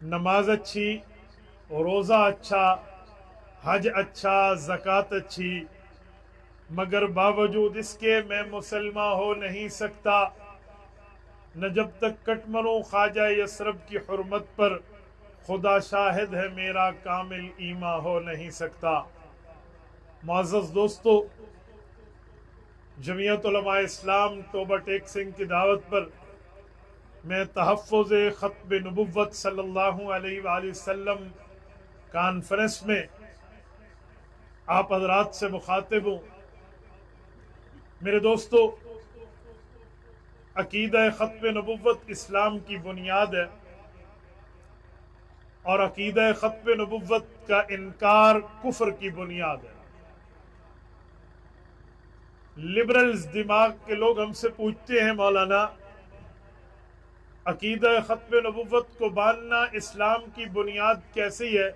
نماز اچھی، روزہ اچھا، حج اچھا، زکوٰۃ اچھی، مگر باوجود اس کے میں مسلمان ہو نہیں سکتا نہ جب تک کٹ مروں خواجہ یثرب کی حرمت پر، خدا شاہد ہے میرا کامل ایمان ہو نہیں سکتا۔ معزز دوستو، جمعیت علماء اسلام توبہ ٹیک سنگھ کی دعوت پر میں تحفظ ختم نبوت صلی اللہ علیہ وآلہ وسلم کانفرنس میں آپ حضرات سے مخاطب ہوں۔ میرے دوستو، عقیدہ ختم نبوت اسلام کی بنیاد ہے، اور عقیدہ ختم نبوت کا انکار کفر کی بنیاد ہے۔ لبرلز دماغ کے لوگ ہم سے پوچھتے ہیں، مولانا عقیدہ ختم نبوت کو ماننا اسلام کی بنیاد کیسی ہے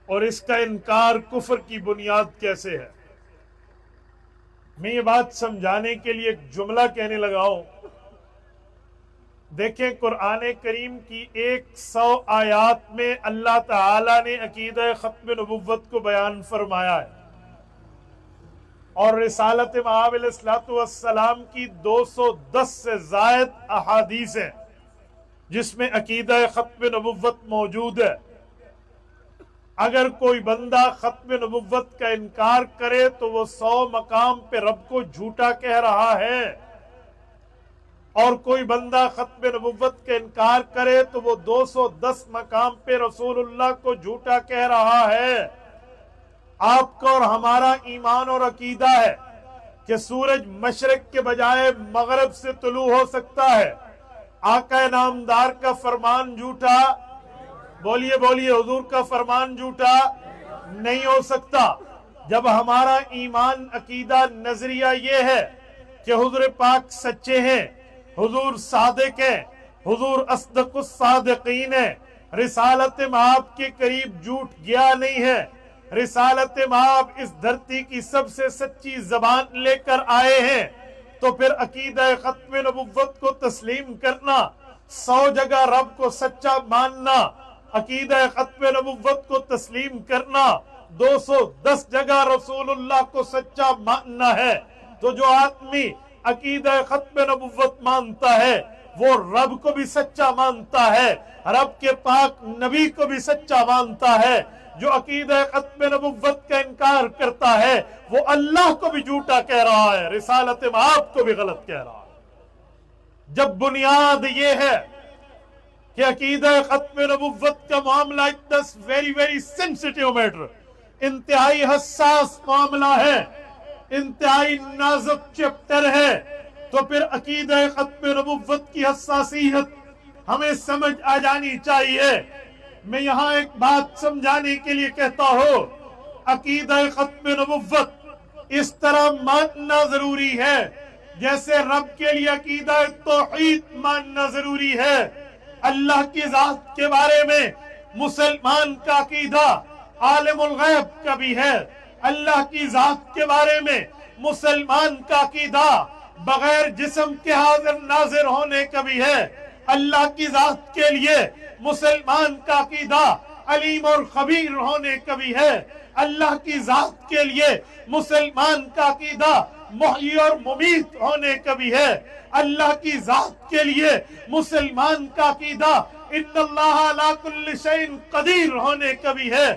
اور اس کا انکار کفر کی بنیاد کیسے ہے؟ میں یہ بات سمجھانے کے لیے ایک جملہ کہنے لگا ہوں۔ دیکھیں، قرآن کریم کی 100 آیات میں اللہ تعالیٰ نے عقیدہ ختم نبوت کو بیان فرمایا ہے، اور رسالت مآب علیہ السلام کی 210 سے زائد احادیث ہیں جس میں عقیدہ ختم نبوت موجود ہے۔ اگر کوئی بندہ ختم نبوت کا انکار کرے تو وہ 100 مقام پہ رب کو جھوٹا کہہ رہا ہے، اور کوئی بندہ ختم نبوت کا انکار کرے تو وہ 210 مقام پہ رسول اللہ کو جھوٹا کہہ رہا ہے۔ آپ کا اور ہمارا ایمان اور عقیدہ ہے کہ سورج مشرق کے بجائے مغرب سے طلوع ہو سکتا ہے۔ آقا نامدار کا فرمان جھوٹا، بولیے بولیے، حضور کا فرمان جھوٹا نہیں ہو سکتا۔ جب ہمارا ایمان عقیدہ نظریہ یہ ہے کہ حضور پاک سچے ہیں، حضور صادق ہیں، حضور اصدق الصادقین ہیں، رسالت مآب کے قریب جھوٹ گیا نہیں ہے، رسالت مآب اس دھرتی کی سب سے سچی زبان لے کر آئے ہیں، تو پھر عقیدہ ختم نبوت کو تسلیم کرنا، 100 جگہ رب کو سچا ماننا، عقیدہ ختم نبوت کو تسلیم کرنا، 210 جگہ رسول اللہ کو سچا ماننا ہے۔ تو جو آدمی عقیدہ ختم نبوت مانتا ہے وہ رب کو بھی سچا مانتا ہے، رب کے پاک نبی کو بھی سچا مانتا ہے۔ جو عقیدہ ختم نبوت کا انکار کرتا ہے وہ اللہ کو بھی جھوٹا کہہ رہا ہے، رسالت مآب کو بھی غلط کہہ رہا ہے۔ جب بنیاد یہ ہے کہ عقیدہ ختم نبوت کا معاملہ ویری سینسٹیو میٹر، انتہائی حساس معاملہ ہے، انتہائی نازک چیپٹر ہے، تو پھر عقیدہ ختم نبوت کی حساسیت ہمیں سمجھ آ جانی چاہیے۔ میں یہاں ایک بات سمجھانے کے لیے کہتا ہوں، عقیدہ ختم نبوت اس طرح ماننا ضروری ہے جیسے رب کے لیے عقیدہ توحید ماننا ضروری ہے۔ اللہ کی ذات کے بارے میں مسلمان کا عقیدہ عالم الغیب کا بھی ہے، اللہ کی ذات کے بارے میں مسلمان کا عقیدہ بغیر جسم کے حاضر ناظر ہونے کا بھی ہے، اللہ کی ذات کے لیے مسلمان کا عقیدہ علیم اور خبیر ہونے کا بھی ہے، اللہ کی ذات کے لیے مسلمان کا عقیدہ محیی اور ممیت ہونے کا بھی ہے، اللہ کی ذات کے لیے مسلمان کا عقیدہ ان اللہ علی کل شیء قدیر ہونے کا بھی ہے،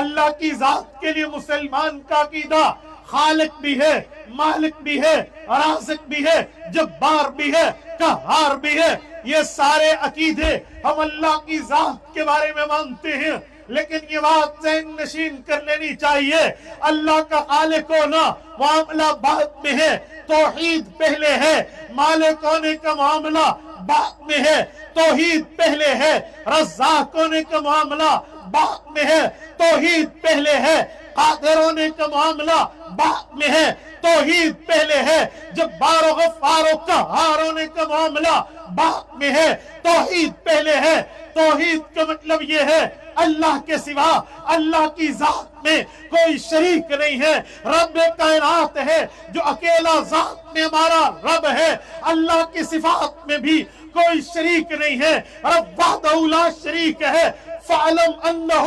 اللہ کی ذات کے لیے مسلمان کا عقیدہ خالق بھی ہے، مالک بھی ہے، رازق بھی ہے، جبار بھی ہے، قہار بھی ہے۔ یہ سارے عقیدے ہم اللہ کی ذات کے بارے میں مانتے ہیں، لیکن یہ بات ذہن نشین کر لینی چاہیے، اللہ کا خالق ہونا معاملہ بعد میں ہے، توحید پہلے ہے، مالک ہونے کا معاملہ بعد میں ہے، توحید پہلے ہے، رزاق ہونے کا معاملہ بعد میں ہے، توحید پہلے ہے، قادر ہونے کا معاملہ بعد میں ہے, توحید پہلے ہے. جبار و غفار و قہار ہونے کا معاملہ بعد میں ہے, توحید پہلے ہے. توحید کا مطلب یہ ہے اللہ کے سوا اللہ کی ذات میں کوئی شریک نہیں ہے. رب کائنات ہے جو اکیلا ذات میں ہمارا رب ہے. اللہ کی صفات میں بھی کوئی شریک نہیں ہے. رب وحدہ لا شریک ہے. فَعْلَمْ أَنَّهُ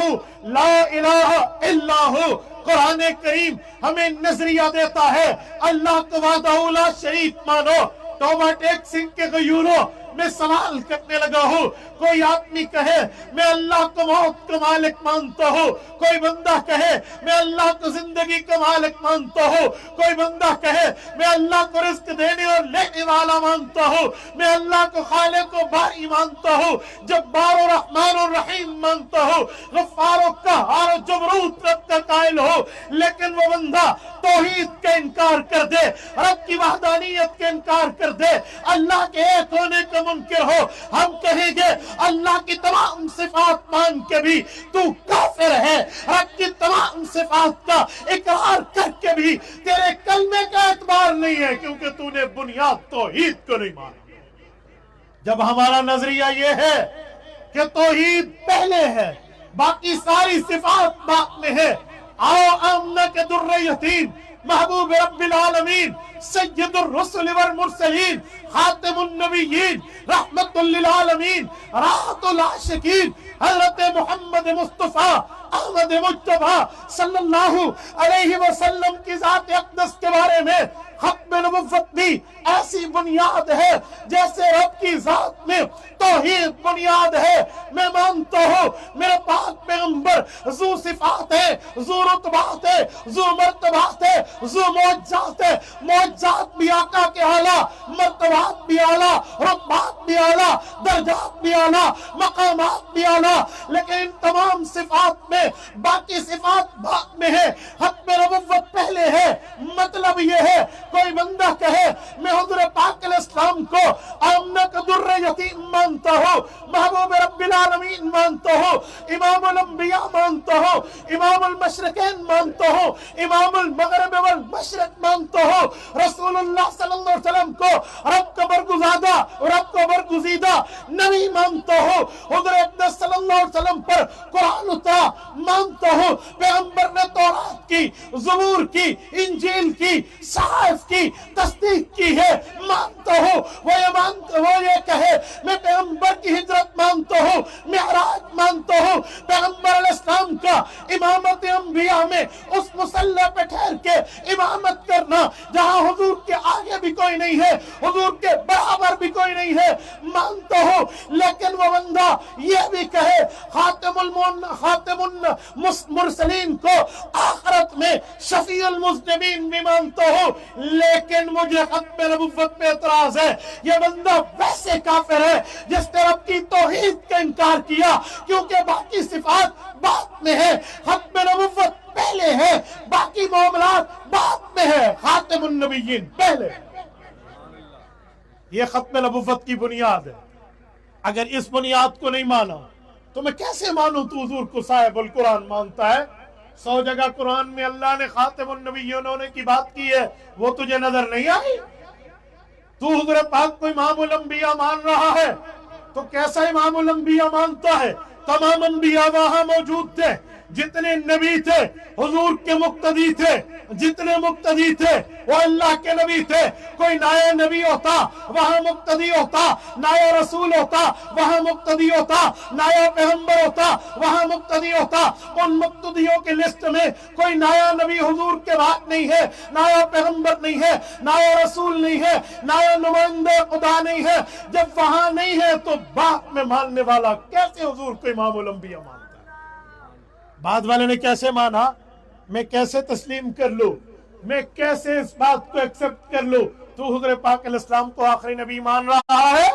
لَا إِلَٰهَ إِلَّا هُوَ. قرآن کریم ہمیں نظریہ دیتا ہے اللہ کو وحدہ لا شریک مانو. توبہ ٹیک سنگھ کے غیوروں میں سوال کرنے لگا ہوں, کوئی آدمی کہے میں اللہ کو موت کا مالک مانتا ہوں, کوئی بندہ کہے میں اللہ کو زندگی کا مالک مانتا ہوں, کوئی بندہ کہے میں اللہ کو رزق دینے اور لینے والا مانتا ہوں, میں اللہ کو خالق و باری مانتا ہوں, جبار و رحمان و رحیم مانتا ہوں, غفار و قہار و جبروت رب کا قائل ہو. لیکن وہ بندہ توحید کا انکار کر دے, رب کی وحدانیت کا انکار کر دے, اللہ کے ایک ہونے کا منکر ہو, ہم کہیں گے اللہ کی تمام صفات مان کے بھی تو کافر ہے. رب کی تمام صفات کا اقرار کر کے بھی تیرے کلمے کا اعتبار نہیں ہے, کیونکہ تو نے بنیاد توحید کو نہیں مانا. جب ہمارا نظریہ یہ ہے کہ توحید پہلے ہے باقی ساری صفات بعد میں ہے, آؤ آمنہ کے در یتیم محبوب رب العالمین سید الرسل والمرسلین خاتم النبیین رحمت للعالمین راحت العاشقین حضرت محمد مصطفیٰ احمد مجتبیٰ صلی اللہ علیہ وسلم کی ذات اقدس کے بارے میں ختم نبوت بھی ایسی بنیاد ہے جیسے رب کی ذات میں توحید بنیاد ہے. میں مانتا ہوں میرے پاک پیغمبر ذو صفات ہے, ذو رتبات ہے, ذو مرتبات ہے, ذو معجزات ہے. معجزات بھی آقا کے اعلیٰ, مرتبات بھی اعلیٰ, رتبات بھی اعلیٰ, درجات بھی اعلیٰ, مقامات بھی اعلیٰ, لیکن ان تمام صفات میں باقی صفات بعد میں ہے. ختم نبوت پہلے ہے. مطلب یہ ہے کوئی بندہ کہے میں حضور پاک علیہ السلام کو آمنہ کا در یتیم مانتا ہوں, محبوب رب العالمین مانتا ہوں, امام الانبیاء مانتا ہوں, امام المشرقین مانتا ہوں, امام المغرب والمشرق مانتا ہوں, رسول اللہ صلی اللہ علیہ وسلم کو رب کا برگزیدہ رب کا برگزیدہ نبی مانتا ہوں, حضور اقدس صلی اللہ علیہ وسلم پر قرآن اترا مانتا ہوں, پیغمبر نے تورات کی, زبور کی, انجیل کی, صحائف کی تصدیق کی ہے مانتا ہوں. وہ یہ کہے میں پیغمبر کی ہجرت مانتا ہوں, معراج مانتا ہوں, پیغمبر علیہ السلام کا امامت انبیاء میں اس مصلی پہ ٹھہر کے امامت کرنا جہاں حضور کے آگے بھی کوئی نہیں ہے, حضور کے برابر بھی کوئی نہیں ہے مانتا ہوں. لیکن وہ بندہ یہ بھی کہے خاتم المرسلین کو آخرت میں شفیع المذنبین بھی مانتا ہوں, لیکن مجھے ختم نبوت پہ اعتراض ہے. یہ بندہ ویسے کافر ہے جس نے رب کی توحید کا انکار کیا, کیونکہ باقی صفات بعد میں ہے, ختم نبوت پہلے ہے, باقی معاملات بعد میں ہے, خاتم النبیین پہلے. یہ ختم نبوت کی بنیاد ہے. اگر اس بنیاد کو نہیں مانا تو میں کیسے مانوں تو حضور کو صاحب القرآن مانتا ہے؟ 100 جگہ قرآن میں اللہ نے خاتم النبیین ہونے کی بات کی ہے, وہ تجھے نظر نہیں آئی؟ تو حضور پاک کو امام الانبیاء مان رہا ہے تو کیسا امام الانبیاء مانتا ہے؟ تمام انبیاء وہاں موجود تھے, جتنے نبی تھے حضور کے مقتدی تھے, جتنے مقتدی تھے وہ اللہ کے نبی تھے. کوئی نیا نبی ہوتا وہاں مقتدی ہوتا, نیا رسول ہوتا وہاں مقتدی ہوتا, نیا پیغمبر ہوتا وہاں مقتدی ہوتا. ان مقتدیوں کی لسٹ میں کوئی نیا نبی حضور کے بعد نہیں ہے, نیا پیغمبر نہیں ہے, نیا رسول نہیں ہے, نیا نمائندہ خدا نہیں ہے. جب وہاں نہیں ہے تو بعد میں ماننے والا کیسے حضور کو امام الانبیاء مانتا ہے؟ بعد والے نے کیسے مانا؟ میں کیسے تسلیم کر لوں؟ میں کیسے اس بات کو ایکسپٹ کر لوں تو حضور پاک علیہ السلام کو آخری نبی مان رہا ہے؟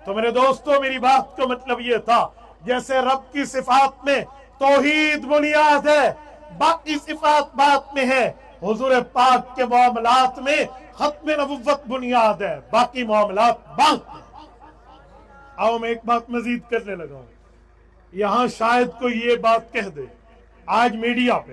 تو میرے دوستو میری بات کا مطلب یہ تھا جیسے رب کی صفات میں توحید بنیاد ہے, باقی صفات بعد میں ہے, حضور پاک کے معاملات میں ختم نبوت بنیاد ہے, باقی معاملات بعد میں. آؤ میں ایک بات مزید کرنے لگا ہوں. یہاں شاید کوئی یہ بات کہہ دے آج میڈیا پہ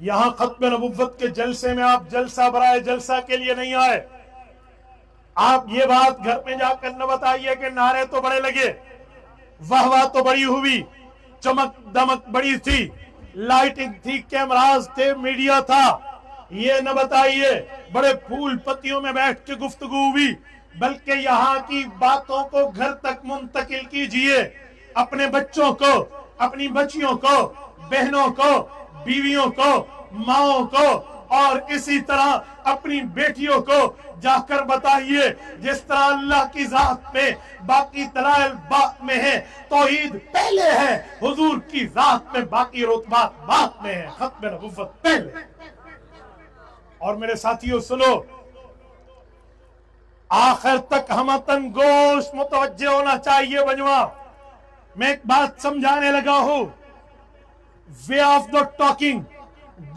یہاں ختم نبوت کے جلسے میں آپ جلسہ برائے جلسہ کے لیے نہیں آئے. آپ یہ بات گھر میں جا کر نہ بتائیے کہ نعرے تو بڑے لگے, واہ واہ تو بڑی ہوئی, چمک دمک بڑی تھی, لائٹنگ تھی, کیمراز تھے, میڈیا تھا. یہ نہ بتائیے بڑے پھول پتیوں میں بیٹھ کے گفتگو ہوئی, بلکہ یہاں کی باتوں کو گھر تک منتقل کیجئے. اپنے بچوں کو, اپنی بچیوں کو, بہنوں کو, بیویوں کو, ماؤں کو, اور اسی طرح اپنی بیٹیوں کو جا کر بتائیے جس طرح اللہ کی ذات میں باقی دلائل بعد میں ہے, توحید پہلے ہے, حضور کی ذات میں باقی رتبات بعد میں ہے, ختم نبوت پہلے. اور میرے ساتھیوں سنو, آخر تک ہمتن گوش متوجہ ہونا چاہیے. بنوا میں ایک بات سمجھانے لگا ہوں. وے آف دا ٹاکنگ,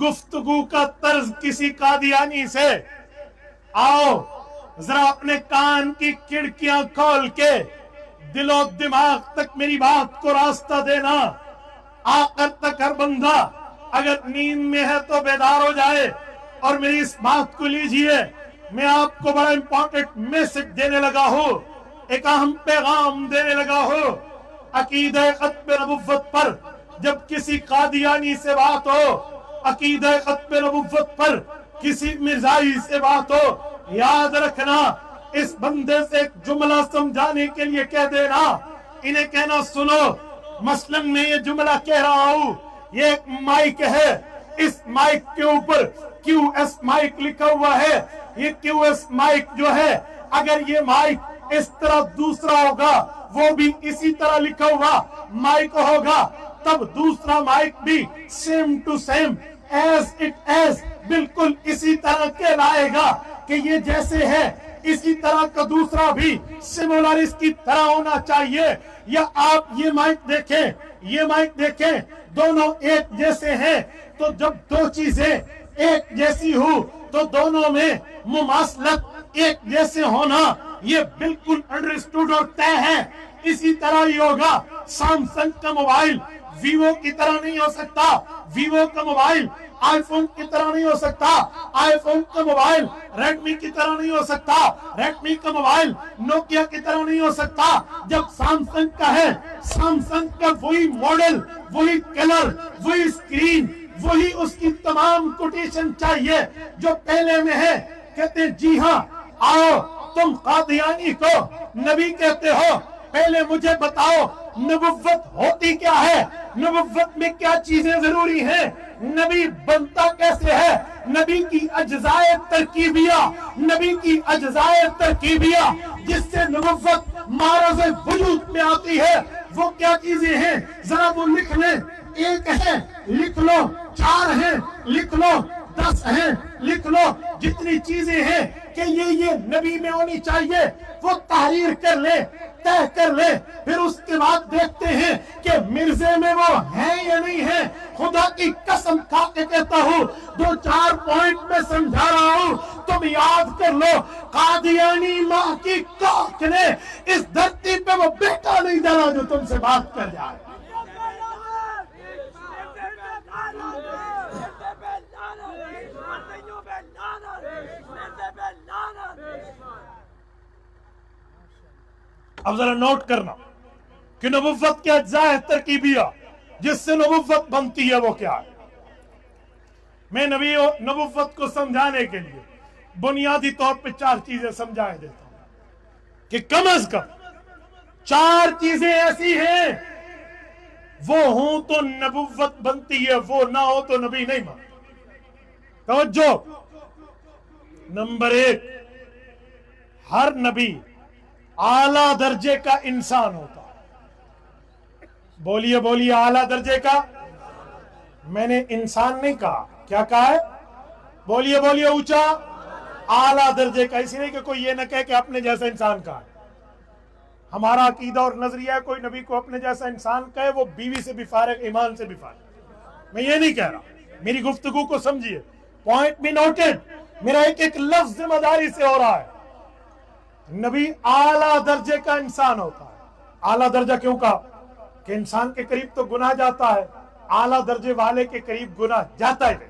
گفتگو کا طرز کسی قادیانی سے. آؤ ذرا اپنے کان کی کھڑکیاں کھول کے دل و دماغ تک میری بات کو راستہ دینا. آخر تک ہر بندہ اگر نیند میں ہے تو بیدار ہو جائے اور میری اس بات کو لیجئے. میں آپ کو بڑا امپورٹنٹ میسج دینے لگا ہوں, ایک اہم پیغام دینے لگا ہوں. عقیدہ ختم نبوت پر جب کسی قادیانی سے بات ہو, عقیدہ ختم نبوت پر کسی مرزائی سے بات ہو, یاد رکھنا اس بندے سے ایک جملہ سمجھانے کے لیے کہہ دینا. انہیں کہنا سنو, مثلا میں یہ جملہ کہہ رہا ہوں, یہ ایک مائک ہے, اس مائک کے اوپر کیو ایس مائک لکھا ہوا ہے. یہ کیو ایس مائک جو ہے, اگر یہ مائک اس طرح دوسرا ہوگا, وہ بھی اسی طرح لکھا ہوا مائک ہوگا, تب دوسرا مائک بھی same to same as it is بالکل اسی طرح کہلائے گا کہ یہ جیسے ہے اسی طرح کا دوسرا بھی سمولر اس کی طرح ہونا چاہیے. یا آپ یہ مائک دیکھیں, یہ مائک دیکھیں, دونوں ایک جیسے ہیں, تو جب دو چیزیں ایک جیسی ہو تو دونوں میں مماثلت ایک جیسے ہونا یہ بالکل انڈرسٹوڈ اور طے ہے. اسی طرح ہی ہوگا. سیمسنگ کا موبائل ویوو کی طرح نہیں ہو سکتا, ویوو کا موبائل آئی فون کی طرح نہیں ہو سکتا, آئی فون کا موبائل ریڈمی کی طرح نہیں ہو سکتا, ریڈمی کا موبائل نوکیا کی طرح نہیں ہو سکتا. جب سیمسنگ کا ہے, سیمسنگ کا وہی ماڈل, وہی کلر, وہی اسکرین, وہی اس کی تمام کوٹیشن چاہیے جو پہلے میں ہے. کہتے ہیں جی ہاں, آؤ تم قادیانی کو نبی کہتے ہو, پہلے مجھے بتاؤ نبوت ہوتی کیا ہے, نبوت میں کیا چیزیں ضروری ہیں, نبی بنتا کیسے ہے, نبی کی اجزائے ترکیبیہ, نبی کی اجزائے ترکیبیہ جس سے نبوت معرض وجود میں آتی ہے, وہ کیا چیزیں ہیں ذرا وہ لکھ لیں. ایک ہے لکھ لو, چار ہیں لکھ لو, 10 ہیں لکھ لو, جتنی چیزیں ہیں کہ یہ نبی میں ہونی چاہیے وہ تحریر کر لے, طے کر لے. پھر اس کے بعد دیکھتے ہیں کہ مرزے میں وہ ہیں یا نہیں ہیں. خدا کی قسم کھا کے کہتا ہوں, 2-4 پوائنٹ میں سمجھا رہا ہوں, تم یاد کر لو. قادیانی ماں کی کوکھ نے اس دھرتی پہ وہ بیٹا نہیں ڈالا جو تم سے بات کر جائے. اب ذرا نوٹ کرنا کہ نبوت کے اجزاء ترکیبیہ جس سے نبوت بنتی ہے وہ کیا ہے. میں نبوت کو سمجھانے کے لیے بنیادی طور پہ 4 چیزیں سمجھائے دیتا ہوں کہ کم از کم 4 چیزیں ایسی ہیں وہ ہوں تو نبوت بنتی ہے, وہ نہ ہو تو نبی نہیں بنتا. توجہ. نمبر 1, ہر نبی اعلیٰ درجے کا انسان ہوتا ہے. بولیے بولیے, اعلیٰ درجے کا. میں نے انسان نہیں کہا, کیا کہا ہے؟ بولیے بولیے اونچا, اعلیٰ درجے کا. اس لیے کہ کوئی یہ نہ کہے کہ اپنے جیسا انسان کہا ہے. ہمارا عقیدہ اور نظریہ ہے کوئی نبی کو اپنے جیسا انسان کہے وہ بیوی سے بھی فارغ, ایمان سے بھی فارغ. میں یہ نہیں کہہ رہا, میری گفتگو کو سمجھیے, پوائنٹ بھی نوٹڈ. میرا ایک لفظ ذمہ داری سے ہو رہا ہے. نبی اعلیٰ درجے کا انسان ہوتا ہے. اعلیٰ درجہ کیوں کہا؟ کہ انسان کے قریب تو گناہ جاتا ہے, اعلیٰ درجے والے کے قریب گناہ جاتا ہی نہیں.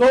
2,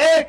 1,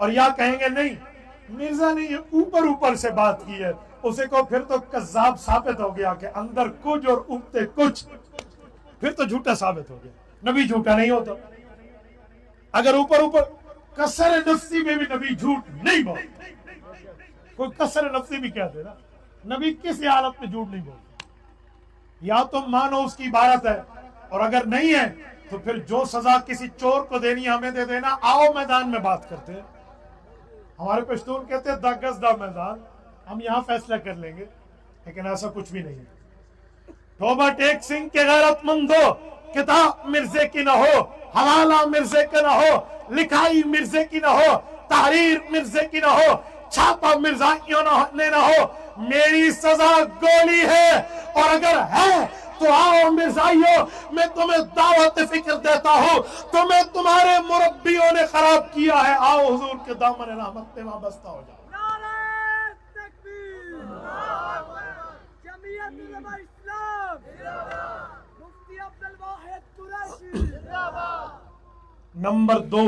اور یا کہیں گے نہیں مرزا نے یہ اوپر اوپر سے بات کی ہے، اسے کو پھر تو کذاب ثابت ہو گیا کہ اندر کچھ اور اوپر کچھ، پھر تو جھوٹا ثابت ہو گیا، نبی جھوٹا نہیں ہوتا۔ اگر اوپر اوپر کسر نفسی میں بھی نبی جھوٹ نہیں بولتا، کوئی کسر نفسی بھی کہتے نا، نبی کسی حالت میں جھوٹ نہیں بولتا۔ یا تم مانو اس کی عبارت ہے، اور اگر نہیں ہے تو پھر جو سزا کسی چور کو دینی ہمیں دے دینا، آؤ میدان میں بات کرتے ہیں۔ ہمارے پشتون کہتے ہیں دا گز دا میدان، ہم یہاں فیصلہ کر لیں گے، لیکن ایسا کچھ بھی نہیں ہے۔ توبہ ٹیک سنگھ کے غیرت مندو، کتاب مرزے کی نہ ہو، حوالہ مرزے کا نہ ہو، لکھائی مرزے کی نہ ہو، تحریر مرزے کی نہ ہو، چھاپا مرزائیوں نے نہ ہو، میری سزا گولی ہے، اور اگر ہے تو آؤ مرزائیوں، میں تمہیں دعوت فکر دیتا ہوں، تمہیں تمہارے مربیوں نے خراب کیا ہے، آؤ حضور کے دامن رحمت میں وابستہ ہو جاؤ۔ نعرہ تکبیر، جمعیت علماء اسلام، مفتی عبد الواحد قریشی۔ نمبر 2،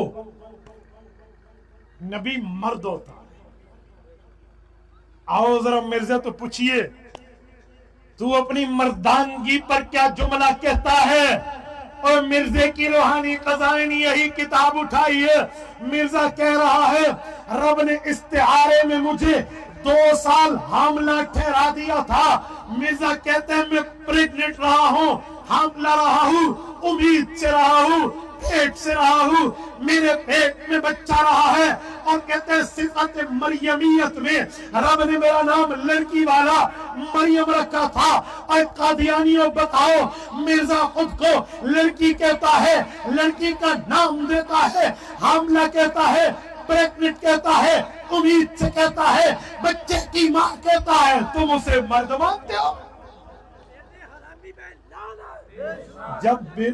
نبی مرد ہوتا ہے۔ آؤ ذرا مرزا تو پوچھئے تو اپنی مردانگی پر کیا جملہ کہتا ہے؟ اور مرزے کی روحانی خزائن یہی کتاب اٹھائی ہے۔ مرزا کہہ رہا ہے رب نے استعارے میں مجھے 2 سال حاملہ ٹھہرا دیا تھا۔ مرزا کہتے ہیں میں پریگننٹ رہا ہوں، حاملہ رہا ہوں، امید سے رہا ہوں، پیٹ سے رہا ہوں، میرے پیٹ میں بچہ رہا ہے، اور کہتے ہیں صفت مریمیت میں رب نے میرا نام لڑکی والا مریم رکھا تھا۔ اور قادیانیوں بتاؤ، مرزا خود کو لڑکی کہتا ہے، لڑکی کا نام دیتا ہے، حاملہ کہتا ہے، پریگننٹ کہتا ہے، امید سے کہتا ہے، بچے کی ماں کہتا ہے، تم اسے مرد مانتے ہو؟ جب بھی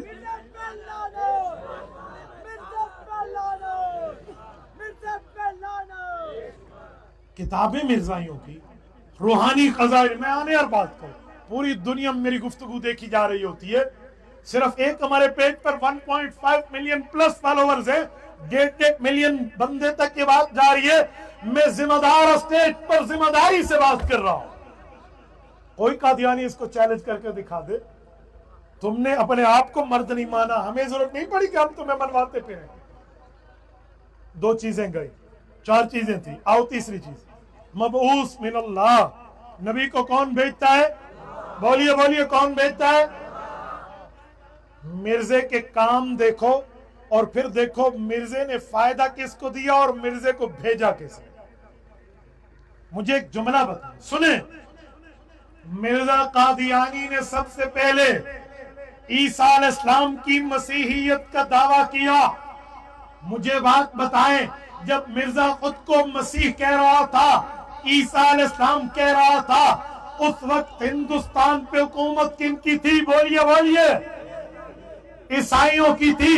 کتابیں مرزائیوں کی روحانی خزائن، میں آنے اور بات کروں، پوری دنیا میں میری گفتگو دیکھی جا رہی ہوتی ہے، صرف ایک ہمارے پیج پر 1.5 ملین پلس فالوورز ہیں، 1.5 ملین بندے تک یہ بات جا رہی ہے۔ میں ذمہ دار اسٹیج پر ذمہ داری سے بات کر رہا ہوں، کوئی قادیانی اس کو چیلنج کر کے دکھا دے تم نے اپنے آپ کو مرد نہیں مانا، ہمیں ضرورت نہیں پڑی کہ ہم تمہیں منواتے پھریں۔ 2 چیزیں گئی، 4 چیزیں تھی، آؤ تیسری چیز، مبعوث من اللہ، نبی کو کون بھیجتا ہے؟ بولیے بولیے، کون بھیجتا ہے؟ مرزے کے کام دیکھو، اور پھر دیکھو مرزے نے فائدہ کس کو دیا اور مرزے کو بھیجا کس نے۔ مجھے ایک جملہ بتا سنیں، مرزا قادیانی نے سب سے پہلے عیسیٰ علیہ السلام کی مسیحیت کا دعویٰ کیا۔ مجھے بات بتائیں، جب مرزا خود کو مسیح کہہ رہا تھا، عیسیٰ علیہ السلام کہہ رہا تھا، اس وقت ہندوستان پہ حکومت کن کی تھی؟ بولیے بولیے، عیسائیوں کی تھی،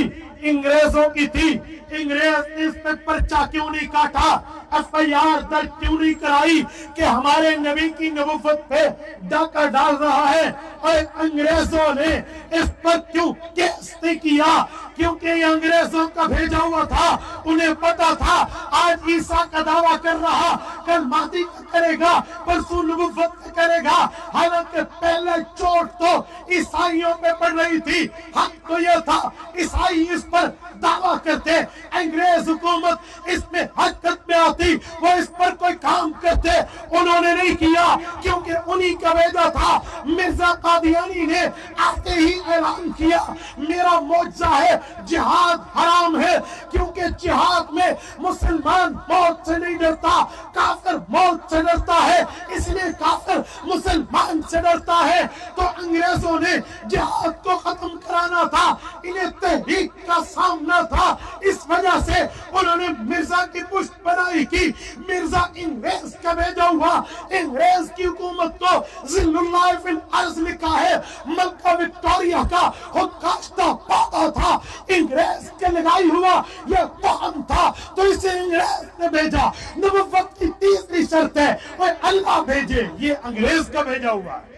انگریزوں کی تھی۔ انگریز نے اس پہ پرچہ کیوں نہیں کاٹا، ایف آئی آر درج کیوں نہیں کرائی کہ ہمارے نبی کی نبوت پہ ڈاکہ ڈال رہا ہے؟ اور انگریزوں نے اس پر کیوں کیس نہیں کیا؟ کیونکہ یہ انگریزوں کا بھیجا ہوا تھا، انہیں پتا تھا آج عیسیٰ کا دعویٰ کر رہا، کل مہدی کا کرے گا، پرسوں نبوت کا کرے گا۔ حالانکہ پہلے چوٹ تو عیسائیوں پہ پڑ رہی تھی، حق تو یہ تھا عیسائی اس پر دعویٰ کرتے، انگریز حکومت اس میں حرکت میں آتی، وہ اس پر کوئی کام کرتے، انہوں نے نہیں کیا کیونکہ انہی کا بھیجا تھا۔ مرزا قادیانی نے آتے ہی اعلان کیا میرا معجزہ ہے، جہاد حرام ہے، کیونکہ جہاد میں مسلمان موت سے نہیں ڈرتا، کافر موت سے ڈرتا ہے، اس لیے کافر مسلمان سے ڈرتا ہے۔ تو انگریزوں نے جہاد کو ختم کرانا تھا، انہیں تحریک کا سامنا تھا، اس وجہ سے انہوں نے مرزا کی پشت بنائی کی۔ مرزا انگریز کا بھیجا ہوا، انگریز کی حکومت کو ذل اللہ فی الارض لکھا ہے، ملکہ وکٹوریہ کا خود کاشتہ پودا تھا، انگریز کے لگائی ہوا یہ قوم تھا، تو اسے انگریز نے بھیجا۔ نبوت کی تیسری شرط ہے وہ اللہ بھیجے، یہ انگریز کا بھیجا ہوا ہے۔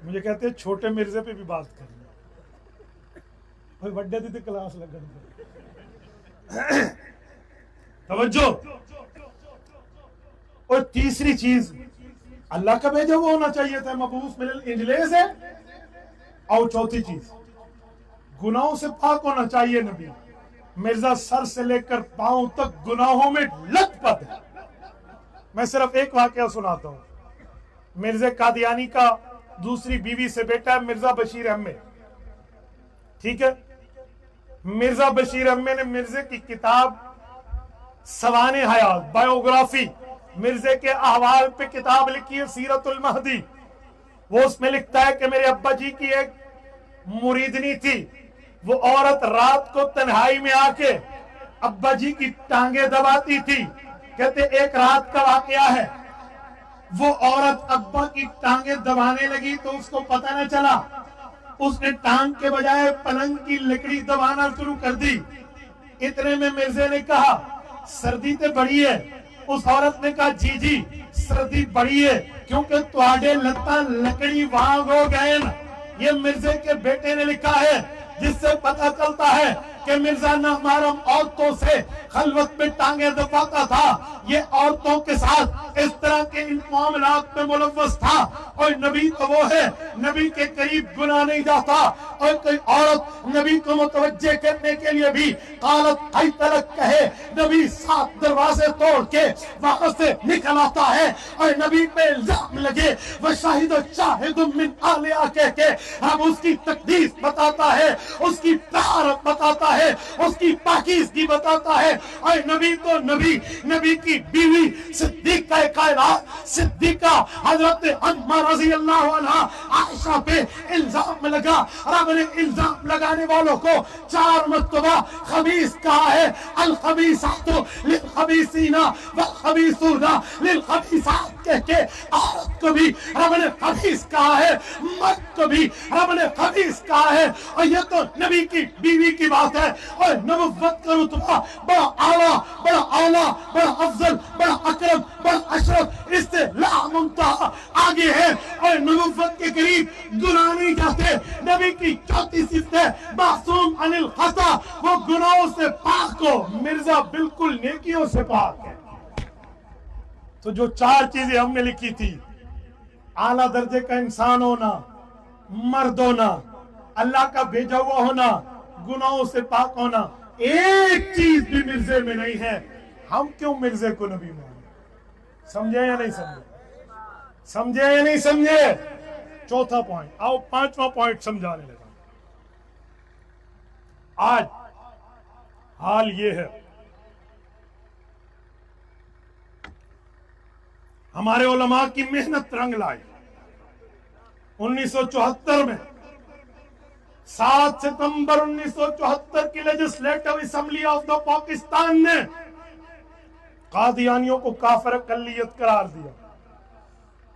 مجھے کہتے ہیں چھوٹے مرزے پہ بھی بات کرنی بڑے دی کلاس لگن توجہ. اور تیسری چیز اللہ کا بھیجا وہ ہونا چاہیے تھا, مبعوث من الانجلیز ہے. اور چوتھی چیز گناہوں سے پاک ہونا چاہیے نبی. مرزا سر سے لے کر پاؤں تک گناہوں میں لت پت ہے. میں صرف ایک واقعہ سناتا ہوں. مرزا قادیانی کا دوسری بیوی سے بیٹا ہے مرزا بشیر احمد, ٹھیک ہے. مرزا بشیر احمد نے مرزے کی کتاب سوانح حیات, بایوگرافی, مرزے کے احوال پہ کتاب لکھی ہے سیرت المہدی. وہ اس میں لکھتا ہے کہ میرے ابا جی کی ایک مریدنی تھی, وہ عورت رات کو تنہائی میں آ کے ابا جی کی ٹانگیں دباتی تھی. کہتے ایک رات کا واقعہ ہے, وہ عورت ابا کی ٹانگیں دبانے لگی تو اس کو پتہ نہ چلا, اس نے ٹانگ کے بجائے پلنگ کی لکڑی دبانا شروع کر دی. اتنے میں مرزے نے کہا سردی تے بڑی ہے. اس عورت نے کہا جی جی سردی بڑی ہے کیونکہ تواڈے لتاں لکڑی وانگ ہو گئے نا. یہ مرزے کے بیٹے نے لکھا ہے, جس سے پتہ چلتا ہے کہ مرزا نامحرم عورتوں سے خلوت میں ٹانگیں دباتا تھا. یہ عورتوں کے ساتھ اس طرح کے ان معاملات میں ملوث تھا. اور نبی تو وہ ہے, نبی کے قریب گناہ نہیں جاتا. اور کوئی عورت نبی کو متوجہ کرنے کے لیے بھی قالت حیتلک کہے, نبی 7 دروازے توڑ کے وہاں سے نکل آتا ہے. اور نبی پہ الزام لگے وشاہد شاہد من آلیا کہہ کے ہم اس کی تقدیس بتاتا ہے, اس کی طہارت بتاتا ہے, اس کی پاکیزگی بتاتا ہے. اور نبی تو نبی, نبی کی بیوی صدیقہ کائنات صدیقہ حضرت عمر رضی اللہ عنہ عائشہ پہ الزام لگا. رب نے الزام لگانے والوں کو 4 مرتبہ خبیث کہا ہے. الخبیثات للخبیثین والخبیثون للخبیثات کہہ کے عورت کو بھی رب نے خبیث کہا ہے, مرد کو بھی رب نے خبیث کہا ہے. اور یہ تو نبی کی بیوی کی بات ہے. اور نبوت کا رتبہ بڑا اعلیٰ, بڑا اعلیٰ, بڑا افضل, بڑا اکرم, بڑا اشرف, اس سے لا منتہا آگے ہے. اور نبوت کے قریب گناہ نہیں جاتے. نبی کی چوتھی صفت ہے معصوم عن الخطا, وہ گناہوں سے پاک ہو. مرزا بالکل نیکیوں سے پاک ہے. تو جو 4 چیزیں ہم نے لکھی تھی, اعلیٰ درجے کا انسان ہونا, مرد ہونا, اللہ کا بھیجا ہوا ہونا, گناہوں سے پاک ہونا, ایک چیز بھی مرزے میں نہیں ہے. ہم کیوں مرزے کو نبی مانے؟ سمجھے یا نہیں سمجھے؟ سمجھے یا نہیں سمجھے؟ چوتھا پوائنٹ. آؤ 5واں پوائنٹ سمجھانے لگا. آج حال یہ ہے, ہمارے علماء کی محنت رنگ لائی. 1974 میں 7 ستمبر 1974 کی legislative assembly of the Pakistan نے قادیانیوں کو کافر اقلیت قرار دیا.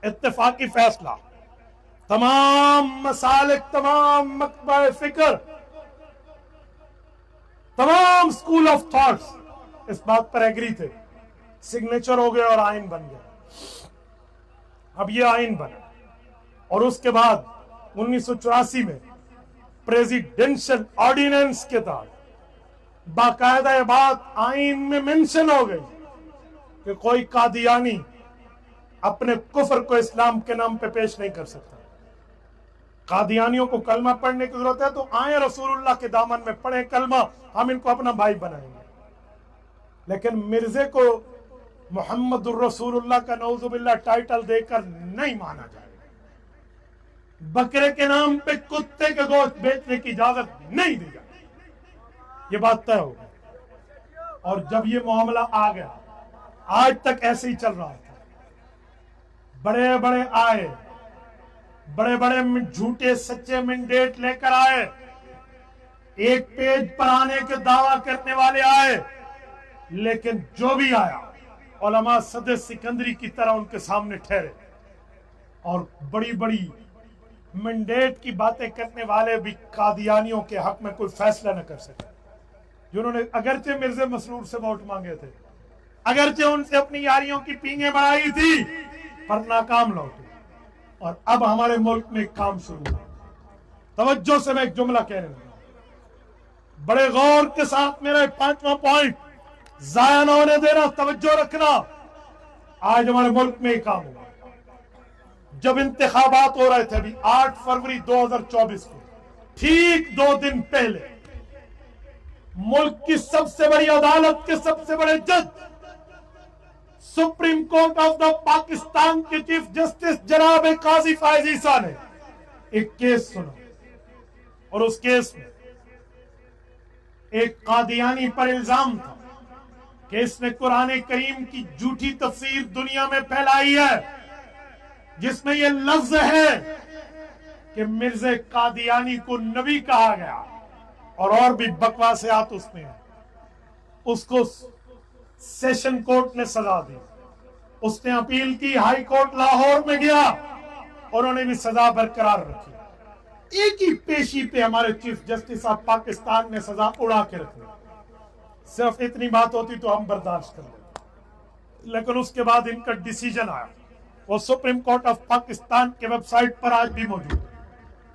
اتفاقی فیصلہ, تمام مسالک, تمام مکتبہ فکر, تمام سکول آف تھاٹس اس بات پر ایگری تھے. سگنیچر ہو گئے اور آئین بن گیا. اب یہ آئین بنا اور اس کے بعد 1984 میں پریزیڈنشل آرڈیننس کے تحت باقاعدہ یہ بات آئین میں منشن ہو گئی کہ کوئی قادیانی اپنے کفر کو اسلام کے نام پہ پیش نہیں کر سکتا. قادیانیوں کو کلمہ پڑھنے کی ضرورت ہے تو آئیں رسول اللہ کے دامن میں پڑھیں کلمہ, ہم ان کو اپنا بھائی بنائیں گے. لیکن مرزے کو محمد الرسول اللہ کا نعوذ باللہ ٹائٹل دے کر نہیں مانا جائے گا. بکرے کے نام پہ کتے کے گوشت بیچنے کی اجازت نہیں دی جائے. یہ بات طے ہو گئی. اور جب یہ معاملہ آ گیا, آج تک ایسے ہی چل رہا تھا. بڑے بڑے آئے, بڑے بڑے جھوٹے سچے مینڈیٹ لے کر آئے, ایک پیج پر آنے کے دعویٰ کرنے والے آئے, لیکن جو بھی آیا علماء صد سکندری کی طرح ان کے سامنے ٹھہرے. اور بڑی بڑی مینڈیٹ کی باتیں کرنے والے بھی قادیانیوں کے حق میں کوئی فیصلہ نہ کر سکے, جنہوں نے اگرچہ مرزا مسرور سے ووٹ مانگے تھے, اگرچہ ان سے اپنی یاریوں کی پینگیں بڑھائی تھی, پر ناکام لوٹے. اور اب ہمارے ملک میں ایک کام شروع ہوا. توجہ سے میں ایک جملہ کہہ رہا ہوں, بڑے غور کے ساتھ میرا 5واں پوائنٹ ضائع نہ ہونے دینا, توجہ رکھنا. آج ہمارے ملک میں ایک کام ہوا. جب انتخابات ہو رہے تھے ابھی 8 فروری 2024 کو, ٹھیک 2 دن پہلے ملک کی سب سے بڑی عدالت کے سب سے بڑے جج, supreme court of the Pakistan کے چیف جسٹس جناب قاضی فائز عیسیٰ نے ایک کیس سنا, اور اس کیس میں ایک قادیانی پر الزام تھا کہ اس نے قرآن کریم کی جھوٹی تفسیر دنیا میں پھیلائی ہے, جس میں یہ لفظ ہے کہ مرزا قادیانی کو نبی کہا گیا, اور بھی بکواسیات اس میں ہیں. اس کو سیشن کورٹ نے سزا دی, اس نے اپیل کی, ہائی کورٹ لاہور میں گیا, انہوں نے بھی سزا برقرار رکھی. ایک ہی پیشی پہ ہمارے چیف جسٹس آف پاکستان نے سزا اڑا کے رکھی. صرف اتنی بات ہوتی تو ہم برداشت کر لیتے, لیکن اس کے بعد ان کا ڈیسیجن آیا, وہ سپریم کورٹ آف پاکستان کے ویب سائٹ پر آج بھی موجود ہے.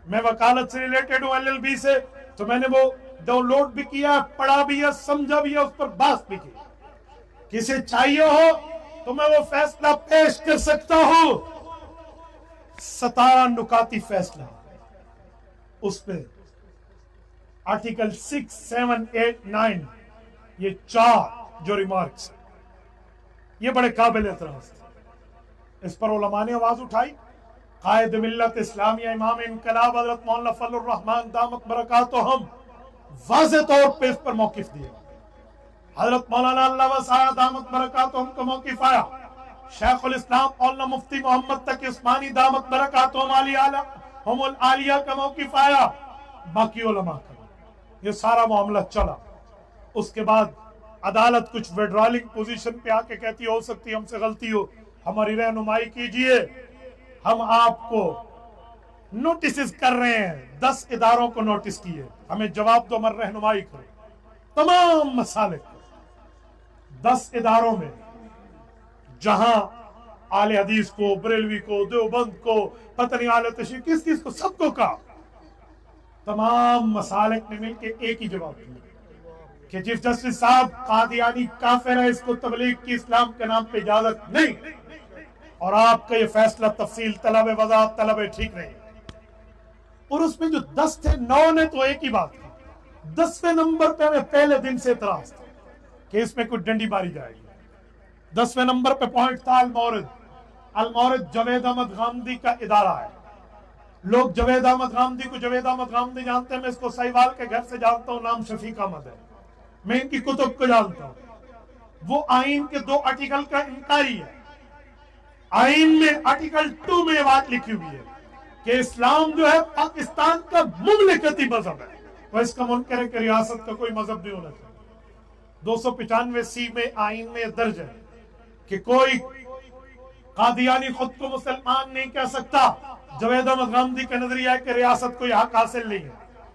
میں وکالت سے ریلیٹڈ ہوں LLB سے, تو میں نے وہ ڈاؤن لوڈ بھی کیا, پڑھا بھی ہے, سمجھا بھی ہے, اس پر بات بھی کی. کسی چاہیے ہو تو میں وہ فیصلہ پیش کر سکتا ہوں. 17 نکاتی فیصلہ اس پہ, آرٹیکل 6, 7, 8, 9, یہ 4 جو ریمارکس ہیں یہ بڑے قابل اعتراض تھے. اس پر علماء نے آواز اٹھائی. قائد ملت اسلامیہ امام انقلاب حضرت مولانا فضل الرحمان دامت برکاتہم واضح طور پہ اس پر موقف دیا. حضرت مولانا اللہ وسعہ دامت برکاتہم کا موقف آیا. شیخ الاسلام مولانا مفتی محمد تقی عثمانی دامت برکاتہم العالیہ کا موقف آیا, باقی علماء کا. یہ سارا معاملہ چلا. اس کے بعد عدالت کچھ ویڈرالنگ پوزیشن پہ آ کے کہتی ہو سکتی ہم سے غلطی ہو, ہماری رہنمائی کیجئے, ہم آپ کو نوٹسز کر رہے ہیں, 10 اداروں کو نوٹس کیے, ہمیں جواب دو, ہماری رہنمائی کرو. تمام مسالک 10 اداروں میں, جہاں اہل حدیث کو, بریلوی کو, دیوبند کو, پتہ نہیں اہل تشیع کس کو, سب کو کہا. تمام مسالک نے مل کے ایک ہی جواب دیا کہ چیف جسٹس صاحب قادیانی کافر ہے, اس کو تبلیغ کی اسلام کے نام پہ اجازت نہیں, اور آپ کا یہ فیصلہ تفصیل طلب وضاحت طلب ٹھیک نہیں. اور اس میں جو 10 تھے, 9 نے تو ایک ہی بات کی. 10ویں نمبر پہ ہمیں پہلے دن سے اعتراض تھا کہ اس میں کوئی ڈنڈی ماری جائے گی. 10ویں نمبر پہ پوائنٹ تھا المورد. المورد جاوید احمد غامدی کا ادارہ ہے. لوگ جاوید احمد غامدی کو جاوید احمد غامدی جانتے ہیں, میں اس کو سہیوال کے گھر سے جانتا ہوں, نام شفیق احمد ہے, میں ان کی کتب کو جانتا ہوں. وہ آئین کے 2 آرٹیکل کا انکاری ہے. آئین میں آرٹیکل 2 میں یہ بات لکھی ہوئی ہے کہ اسلام جو ہے پاکستان کا مملکتی مذہب ہے. وہ اس کا منکر ہے کہ ریاست کا کوئی مذہب نہیں ہونا چاہیے. 295C میں آئین میں درج ہے کہ کوئی قادیانی خود کو مسلمان نہیں کہہ سکتا. جاوید احمد غامدی کا نظریہ ہے کہ ریاست کو یہ حق حاصل نہیں ہے.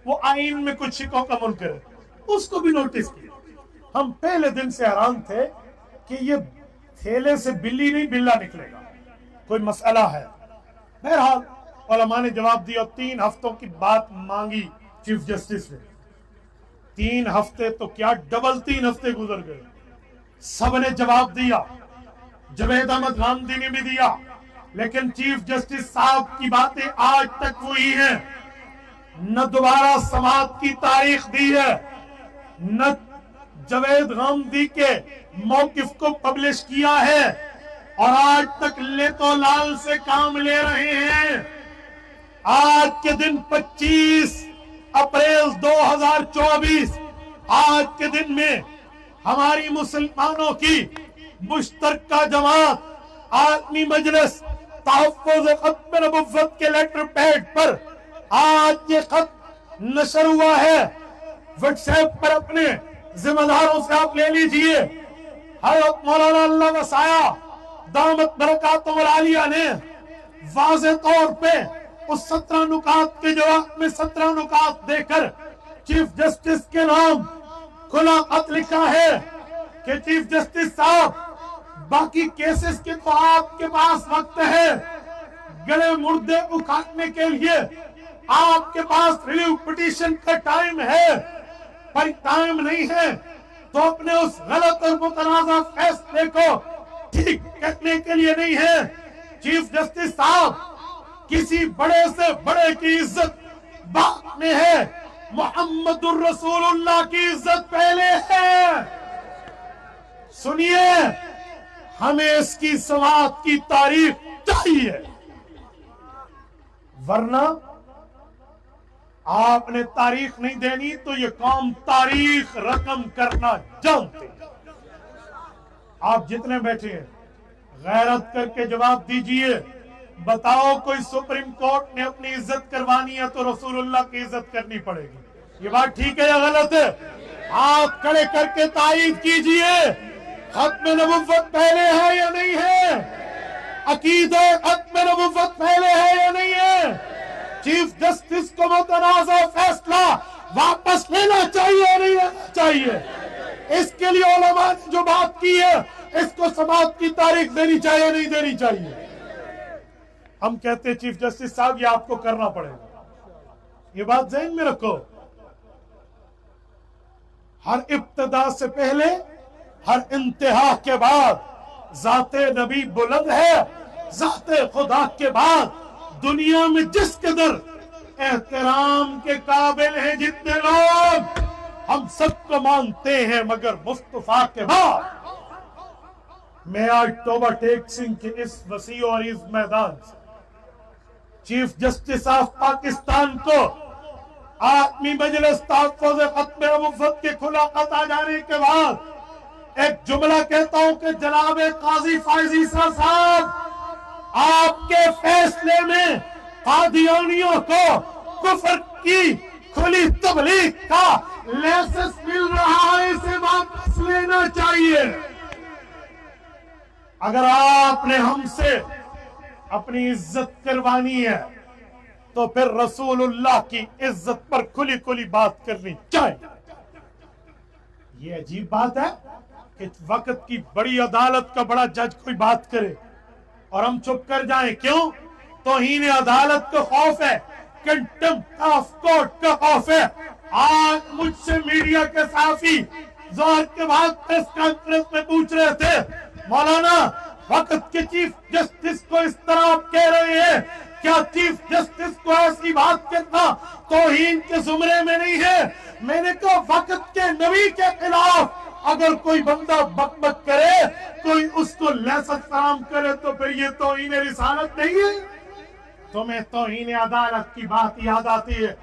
وہ آئین میں کچھ شکوں کا منکر ہے, اس کو بھی نوٹس کیا. ہم پہلے دن سے حیران تھے کہ یہ تھیلے سے بلی نہیں بلا نکلے گا, کوئی مسئلہ ہے. بہرحال علماء نے جواب دیا. 3 ہفتوں کی بات مانگی چیف جسٹس نے. 3 ہفتے تو کیا, ڈبل 3 ہفتے گزر گئے. سب نے جواب دیا, جاوید احمد غامدی نے بھی دیا, لیکن چیف جسٹس صاحب کی باتیں آج تک وہی ہیں. نہ دوبارہ سماعت کی تاریخ دی ہے, نہ جاوید غامدی کے موقف کو پبلش کیا ہے, اور آج تک لے تو لال سے کام لے رہے ہیں. آج کے دن 25 اپریل 2024, آج کے دن میں ہماری مسلمانوں کی مشترکہ جماعت عالمی مجلس تحفظ ختم نبوت کے لیٹر پیڈ پر آج یہ خط نشر ہوا ہے. واٹس ایپ پر اپنے ذمہ داروں سے آپ لے لیجئے. حضرت مولانا اللہ وسعہ دامت برکاتہم العالیہ نے واضح طور پہ اس 17 نکات کے جواب میں 17 نکات دے کر چیف جسٹس کے نام کھلا خط لکھا ہے کہ چیف جسٹس صاحب باقی کیسز کے تو آپ کے پاس وقت ہے, گلے مردے اکھاڑنے کے لیے آپ کے پاس ریلیو پٹیشن کا ٹائم ہے پر ٹائم نہیں ہے تو اپنے اس غلط اور متنازع فیصلے کو ٹھیک کرنے کے لیے نہیں ہے. چیف جسٹس صاحب کسی بڑے سے بڑے کی عزت بعد میں ہے, محمد الرسول اللہ کی عزت پہلے ہے. سنیے, ہمیں اس کی سماعت کی تاریخ چاہیے, ورنہ آپ نے تاریخ نہیں دینی تو یہ قوم تاریخ رقم کرنا جانتے. آپ جتنے بیٹھے ہیں غیرت کر کے جواب دیجئے, بتاؤ کوئی سپریم کورٹ نے اپنی عزت کروانی ہے تو رسول اللہ کی عزت کرنی پڑے گی. یہ بات ٹھیک ہے یا غلط ہے؟ آپ کھڑے کر کے تائید کیجئے, ختم نبوت پہلے ہے یا نہیں ہے؟ عقیدہ ختم نبوت پہلے ہے یا نہیں ہے؟ چیف جسٹس کو متنازع فیصلہ واپس لینا چاہیے یا نہیں لینا چاہیے؟ اس کے لیے علماء نے جو بات کی ہے اس کو سماعت کی تاریخ دینی چاہیے یا نہیں دینی چاہیے؟ ہم کہتے ہیں چیف جسٹس صاحب یہ آپ کو کرنا پڑے گا. یہ بات ذہن میں رکھو, ہر ابتدا سے پہلے ہر انتہا کے بعد ذات نبی بلند ہے, ذات خدا کے بعد دنیا میں جس قدر احترام کے قابل ہیں جتنے لوگ ہم سب کو مانتے ہیں مگر مصطفیٰ کے بعد. میں آج توبہ ٹیک سنگھ کے اس وسیع اور عریض میدان سے چیف جسٹس آف پاکستان کو عالمی مجلس تحفظ ختم نبوت کے کھلا خط آ جانے کے بعد ایک جملہ کہتا ہوں کہ جناب قاضی فائز عیسیٰ صاحب, آپ کے فیصلے میں قادیانیوں کو کفر کی کھلی تبلیغ کا لائسنس مل رہا ہے, اسے واپس لینا چاہیے. اگر آپ نے ہم سے اپنی عزت کروانی ہے تو پھر رسول اللہ کی عزت پر کھلی کھلی بات کرنی چاہیے. یہ عجیب بات ہے کہ وقت کی بڑی عدالت کا بڑا جج کوئی بات کرے اور ہم چپ کر جائیں. کیوں؟ توہین عدالت کا خوف ہے, کنٹمپٹ آف کورٹ کا خوف ہے. آج مجھ سے میڈیا کے صحافی ظہر کے بعد پریس کانفرنس میں پوچھ رہے تھے, مولانا وقت کے چیف جسٹس کو اس طرح آپ کہہ رہے ہیں, کیا چیف جسٹس کو ایسی بات کرنا توہین کے زمرے میں نہیں ہے؟ میں نے کہا وقت کے نبی کے خلاف اگر کوئی بندہ بک بک کرے, کوئی اس کو لائسنس فراہم کرے تو پھر یہ توہین رسالت نہیں ہے. تمہیں توہین عدالت کی بات یاد آتی ہے,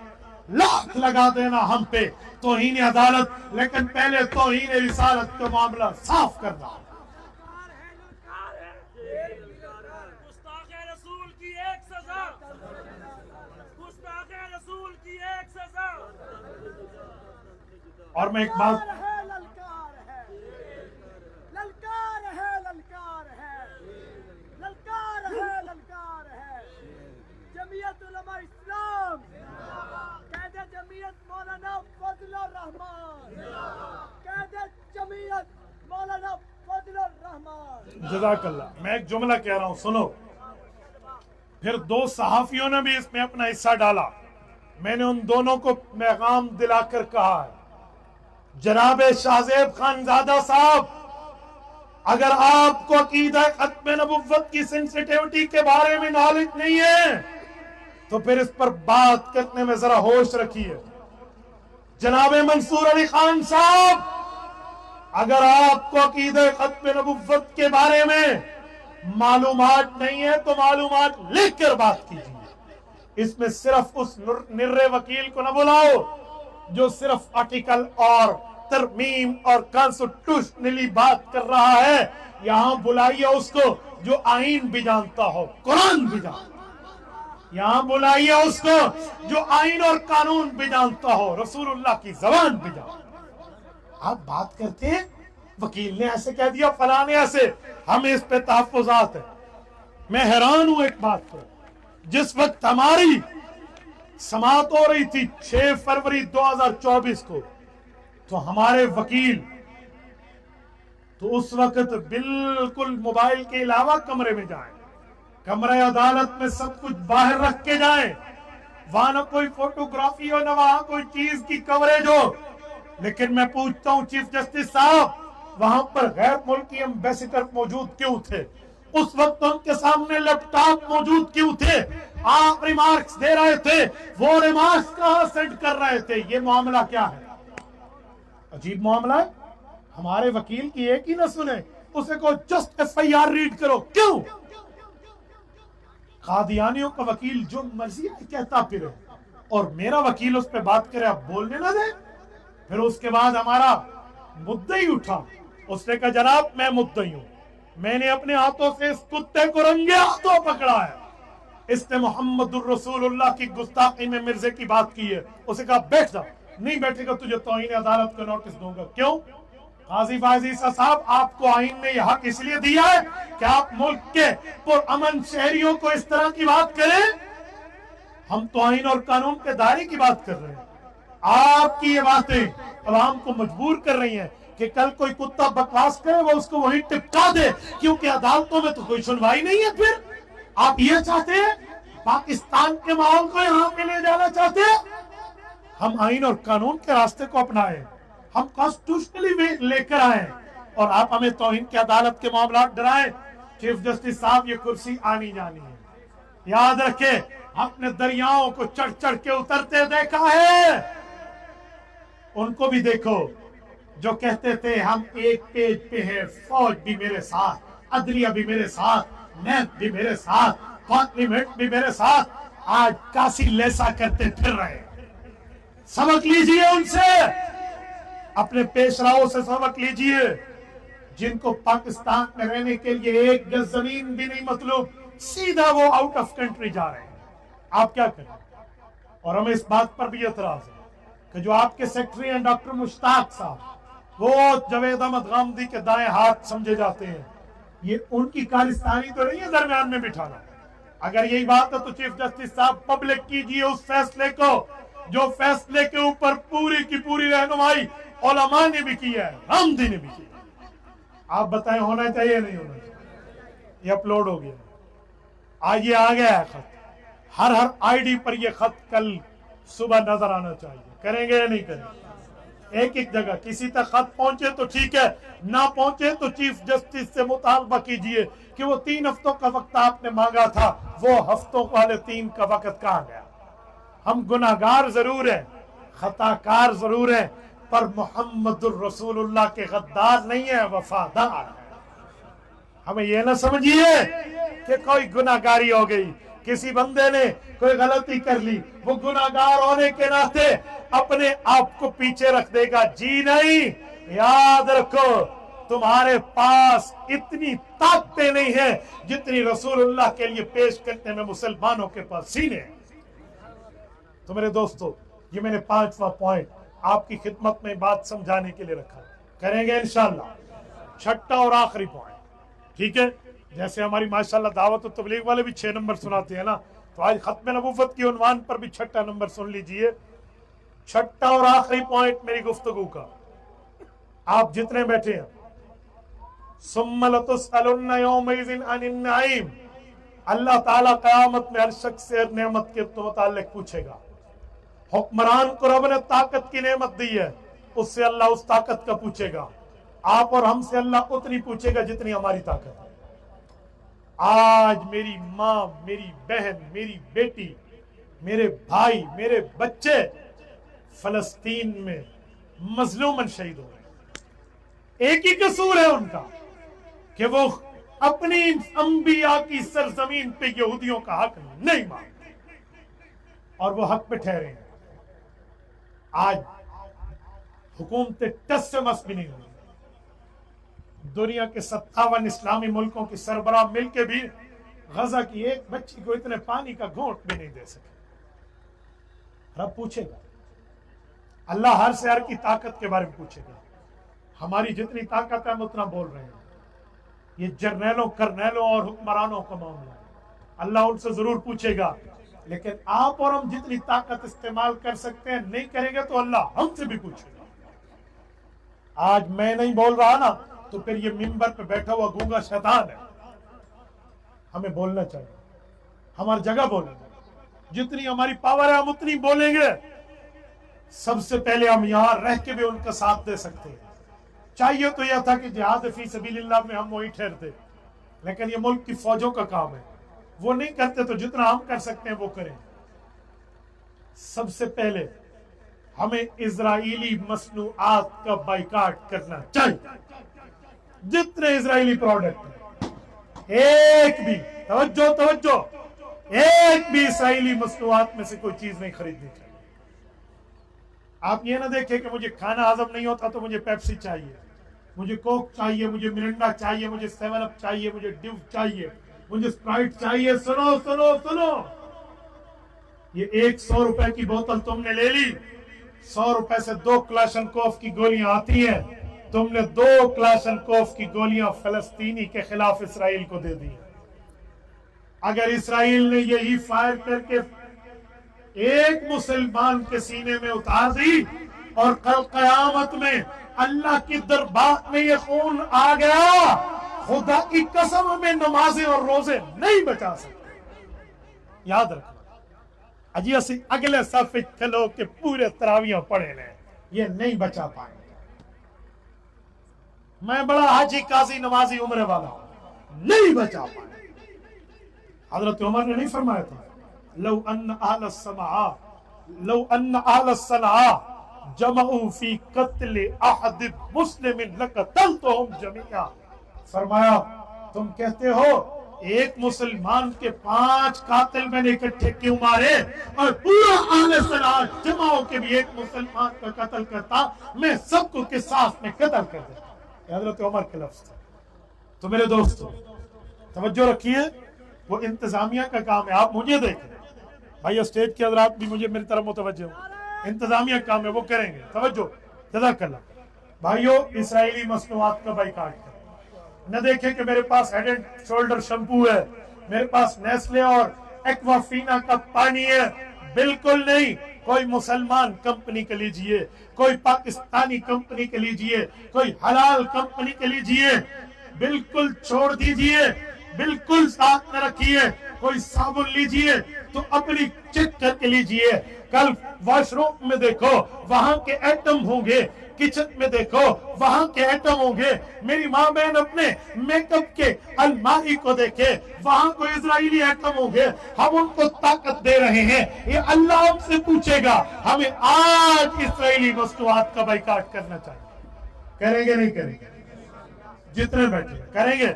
لاکھ لگا دینا ہم پہ توہین عدالت, لیکن پہلے توہین رسالت کا معاملہ صاف کرنا. اور میں ایک بات جمعیت علماء اسلام, قائد جمعیت مولانا فضل الرحمان, قائد جمعیت مولانا فضل الرحمان. جزاک اللہ. میں ایک جملہ کہہ رہا ہوں, سنو. پھر دو صحافیوں نے بھی اس میں اپنا حصہ ڈالا. میں نے ان دونوں کو پیغام دلا کر کہا ہے, جناب شاہزیب خانزادہ صاحب, اگر آپ کو عقیدہ ختم نبوت کی سینسیٹیوٹی کے بارے میں نالج نہیں ہے تو پھر اس پر بات کرنے میں ذرا ہوش رکھیے. جناب منصور علی خان صاحب, اگر آپ کو عقیدہ ختم نبوت کے بارے میں معلومات نہیں ہے تو معلومات لکھ کر بات کیجیے. اس میں صرف اس نرے وکیل کو نہ بلاؤ جو صرف آرٹیکل اور ترمیم اور کانسٹیٹیوشنلی بات کر رہا ہے. یہاں بلائیے اس کو جو آئین بھی جانتا ہو, قرآن بھی جانتا ہو. یہاں بلائیے اس کو جو آئین اور قانون بھی جانتا ہو, رسول اللہ کی زبان بھی جانتا ہو. آپ بات کرتے ہیں وکیل نے ایسے کہہ دیا, فلاں نے ایسے, ہمیں اس پہ تحفظات ہے. میں حیران ہوں ایک بات پر, جس وقت ہماری سماعت ہو رہی تھی 6 فروری 2024 کو, تو ہمارے وکیل تو اس وقت بالکل موبائل کے علاوہ کمرے میں جائیں, کمرہ عدالت میں سب کچھ باہر رکھ کے جائیں، وہاں نہ کوئی فوٹوگرافی ہو، نہ وہاں کوئی چیز کی کوریج ہو۔ لیکن میں پوچھتا ہوں چیف جسٹس صاحب، وہاں پر غیر ملکی ایمبیسیڈر موجود کیوں تھے؟ اس وقت ان کے سامنے لیپ ٹاپ موجود کیوں تھے؟ آپ ریمارکس دے رہے تھے، وہ ریمارکس کہاں سینڈ کر رہے تھے؟ یہ معاملہ کیا ہے؟ عجیب معاملہ ہے۔ ہمارے وکیل کی ایک ہی نہ سنے، اسے کو just F I R read کرو۔ کیوں؟ قادیانیوں کا وکیل جو مرضی کہتا پھرے اور میرا وکیل اس پہ بات کرے، آپ بولنے نہ دیں۔ پھر اس کے بعد ہمارا مدعی اٹھا، اس نے کہا جناب میں مدعی ہوں، میں نے اپنے ہاتھوں سے اس کتے کو رنگے ہاتھوں پکڑا ہے، اس نے محمد الرسول اللہ کی گستاخی میں مرزے کی بات کی ہے۔ اسے کہا بیٹھ جا، نہیں بیٹھے گا تجھے توہین عدالت کا نوٹس دوں گا۔ کیوں؟ قاضی فائز عیسیٰ صاحب، آپ کو آئین نے یہ حق اس لیے دیا ہے کہ آپ ملک کے پرامن شہریوں کو اس طرح کی بات کریں؟ ہم تو آئین اور قانون کے دائرے کی بات کر رہے ہیں۔ آپ کی یہ باتیں عوام کو مجبور کر رہی ہیں کہ کل کوئی کتا بکواس کرے وہ اس کو وہیں ٹپکا دے، کیونکہ عدالتوں میں تو کوئی سنوائی نہیں ہے۔ پھر آپ یہ چاہتے ہیں؟ پاکستان کے ماحول کو یہاں پہ لے جانا چاہتے ہیں؟ ہم آئین اور قانون کے راستے کو اپنائیں، ہم کانسٹیٹیوشنلی لے کر آئیں، اور آپ ہمیں توہین کی عدالت کے معاملات ڈرائیں۔ چیف جسٹس صاحب، یہ کرسی آنی جانی ہے، یاد رکھیں۔ اپنے دریاؤں کو چڑھ چڑھ کے اترتے دیکھا ہے، ان کو بھی دیکھو جو کہتے تھے ہم ایک پیج پہ ہیں، فوج بھی میرے ساتھ، عدلیہ بھی میرے ساتھ، نیب بھی میرے ساتھ، پارلیمنٹ بھی میرے ساتھ، آج کاسی لیسا کرتے پھر رہے۔ سبق لیجئے ان سے، اپنے پیش راؤں سے سبق لیجئے، جن کو پاکستان میں رہنے کے لیے ایک گز زمین بھی نہیں مطلوب، سیدھا وہ آؤٹ آف کنٹری جا رہے ہیں۔ آپ کیا کریں؟ اور ہمیں اس بات پر بھی اعتراض ہے کہ جو آپ کے سیکٹری ہیں ڈاکٹر مشتاق صاحب، وہ جاوید احمد غامدی کے دائیں ہاتھ سمجھے جاتے ہیں، یہ ان کی کالستانی تو نہیں ہے درمیان میں بٹھانا۔ اگر یہی بات ہے تو چیف جسٹس صاحب پبلک کیجئے اس فیصلے کو جو فیصلے کے اوپر پوری کی پوری رہنمائی علماء نے بھی کی ہے، غامدی نے بھی کی ہے۔ آپ بتائیں ہونا چاہیے نہیں ہونا چاہیے؟ یہ اپلوڈ ہو گیا، آج یہ آ گیا ہے خط، ہر آئی ڈی پر یہ خط کل صبح نظر آنا چاہیے۔ کریں گے یا نہیں کریں گے؟ ایک ایک جگہ کسی تک خط پہنچے تو ٹھیک ہے، نہ پہنچے تو چیف جسٹس سے مطالبہ کیجئے کہ وہ 3 ہفتوں کا وقت آپ نے مانگا تھا، وہ ہفتوں والے 3 کا وقت کہاں گیا؟ ہم گناہگار ضرور ہیں، خطا کار ضرور ہیں، پر محمد الرسول اللہ کے غدار نہیں ہے، وفادار ہے۔ ہمیں یہ نہ سمجھیے کہ کوئی گناہگاری ہو گئی، کسی بندے نے کوئی غلطی کر لی، وہ گناہگار ہونے کے ناطے اپنے آپ کو پیچھے رکھ دے گا۔ جی نہیں، یاد رکھو تمہارے پاس اتنی طاقتیں نہیں ہیں جتنی رسول اللہ کے لیے پیش کرنے میں مسلمانوں کے پاس سینے ہیں۔ تو میرے دوستو، یہ میں نے 5واں پوائنٹ آپ کی خدمت میں بات سمجھانے کے لیے رکھا، کریں گے انشاءاللہ۔ 6واں اور آخری پوائنٹ، ٹھیک ہے؟ جیسے ہماری ماشاءاللہ دعوت و تبلیغ والے بھی 6 نمبر سناتے ہیں نا، تو آج ختم نبوت کی عنوان پر بھی 6واں نمبر سن لیجئے۔ 6واں اور آخری پوائنٹ میری گفتگو کا، آپ جتنے بیٹھے ہیں، ثم لتسألن یومئذ عن النعیم، اللہ تعالیٰ قیامت میں ہر شخص سے نعمت کے متعلق پوچھے گا۔ حکمران کو رب نے طاقت کی نعمت دی ہے، اس سے اللہ اس طاقت کا پوچھے گا۔ آپ اور ہم سے اللہ اتنی پوچھے گا جتنی ہماری طاقت ہے۔ آج میری ماں، میری بہن، میری بیٹی، میرے بھائی، میرے بچے فلسطین میں مظلوماً شہید ہو رہے ہیں۔ ایک ہی قصور ہے ان کا کہ وہ اپنی انبیاء کی سرزمین پہ یہودیوں کا حق نہیں مانتے، اور وہ حق پہ ٹھہرے ہیں۔ آج حکومتیں ٹس سے مس بھی نہیں ہوئی، دنیا کے 57 اسلامی ملکوں کی سربراہ مل کے بھی غزہ کی ایک بچی کو اتنے پانی کا گھونٹ بھی نہیں دے سکے۔ رب پوچھے گا، اللہ ہر سے ہر کی طاقت کے بارے میں پوچھے گا۔ ہماری جتنی طاقت ہے ہم اتنا بول رہے ہیں، یہ جرنیلوں، کرنیلوں اور حکمرانوں کا معاملہ ہے، اللہ ان سے ضرور پوچھے گا۔ لیکن آپ اور ہم جتنی طاقت استعمال کر سکتے ہیں نہیں کریں گے تو اللہ ہم سے بھی پوچھے گا۔ آج میں نہیں بول رہا نا تو پھر یہ منبر پہ بیٹھا ہوا گونگا شیطان ہے۔ ہمیں بولنا چاہیے، ہماری جگہ بولیں گے، جتنی ہماری پاور ہے ہم اتنی بولیں گے۔ سب سے پہلے ہم یہاں رہ کے بھی ان کا ساتھ دے سکتے ہیں۔ چاہیے تو یہ تھا کہ جہاد فی سبیل اللہ میں ہم وہی ٹھہرتے، لیکن یہ ملک کی فوجوں کا کام ہے، وہ نہیں کرتے تو جتنا ہم کر سکتے ہیں وہ کریں۔ سب سے پہلے ہمیں اسرائیلی مصنوعات کا بائیکاٹ کرنا چاہیے۔ جتنے اسرائیلی پروڈکٹ ہیں، ایک بھی توجہ ایک بھی اسرائیلی مصنوعات میں سے کوئی چیز نہیں خریدنی چاہیے۔ آپ یہ نہ دیکھیں کہ مجھے کھانا ہضم نہیں ہوتا تو مجھے پیپسی چاہیے، مجھے کوک چاہیے، مجھے مرنڈا چاہیے، مجھے 7 اپ چاہیے، مجھے ڈیو چاہیے، مجھے اسپرائٹ چاہیے۔ سنو، یہ 100 روپے کی بوتل تم نے لے لی، 100 روپے سے 2 کلاشنکوف کی گولیاں آتی ہیں، تم نے 2 کلاشنکوف کی گولیاں فلسطینی کے خلاف اسرائیل کو دے دی۔ اگر اسرائیل نے یہی فائر کر کے ایک مسلمان کے سینے میں اتار دی اور کل قیامت میں اللہ کی دربار میں یہ خون آ گیا، خدا کی قسم ہمیں نمازیں اور روزے نہیں بچا سکتے۔ یاد رکھو، اجی اسی اگلے صف کھلو کہ پورے تراویاں پڑھے لیں، یہ نہیں بچا پائیں گے۔ میں بڑا حاجی قاضی نمازی عمرے والا ہوں، نہیں بچا پائیں گے۔ حضرت عمر نے نہیں فرمایا تھا لو ان اہل الصنعاء جمعوا فی قتل احد مسلم لقتلتهم جميعا، فرمایا تم کہتے ہو ایک مسلمان کے 5 قاتل میں نے اکٹھے کیوں مارے، اور پورا اہل صنعاء جمع ہو کے بھی ایک مسلمان کا قتل کرتا، میں سب کو قصاص میں قتل کر دیتا۔ یہ حضرت عمر کے لفظ تھے۔ تو میرے دوستو توجہ رکھیے، وہ انتظامیہ کا کام ہے۔ آپ مجھے دیکھیں بھائی، اسٹیج کے حضرات بھی مجھے میری طرف متوجہ ہوں، انتظامیہ کا کام ہے، وہ کریں گے۔ توجہ، جزاک اللہ۔ بھائیو، اسرائیلی مصنوعات کا بائیکاٹ کریں۔ نہ دیکھیں کہ میرے پاس ہیڈ اینڈ شولڈر شیمپو ہے، میرے پاس نیسلے اور ایکوافینا کا پانی ہے، بالکل نہیں۔ کوئی مسلمان کمپنی کے لیجئے، کوئی پاکستانی کمپنی کے لیجئے، کوئی حلال کمپنی کے لیجئے، بالکل چھوڑ دیجئے، بالکل ساتھ نہ رکھیے۔ کوئی صابن لیجئے تو اپنی چیک کر کے لیجئے۔ کل واش روم میں دیکھو وہاں کے ایٹم ہوں گے، کچن میں دیکھو وہاں کے ایٹم ہوں گے۔ میری ماں بہن اپنے میک اپ کے الماری کو دیکھے، وہاں کوئی اسرائیلی ایٹم ہوں گے۔ ہم ان کو طاقت دے رہے ہیں، یہ اللہ ہم سے پوچھے گا۔ ہمیں آج اسرائیلی مصنوعات کا بائیکاٹ کرنا چاہیے۔ کریں گے نہیں کریں گے؟ جتنے بیٹھے کریں گے؟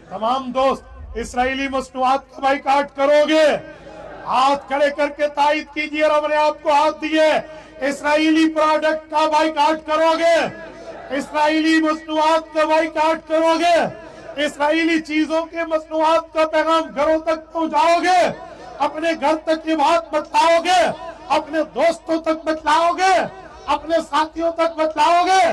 تمام دوست اسرائیلی مصنوعات کا بائیکاٹ کرو گے؟ ہاتھ کھڑے کر کے تائید کیجئے، رب نے آپ کو ہاتھ دیے۔ اسرائیلی پروڈکٹ کا بائیکاٹ کرو گے؟ اسرائیلی مصنوعات کا بائیکاٹ کرو گے؟ اسرائیلی چیزوں کے مصنوعات کا پیغام گھروں تک پہنچاؤ گے؟ اپنے گھر تک یہ بات بتلاؤ گے؟ اپنے دوستوں تک بتلاؤ گے؟ اپنے ساتھیوں تک بتلاؤ گے؟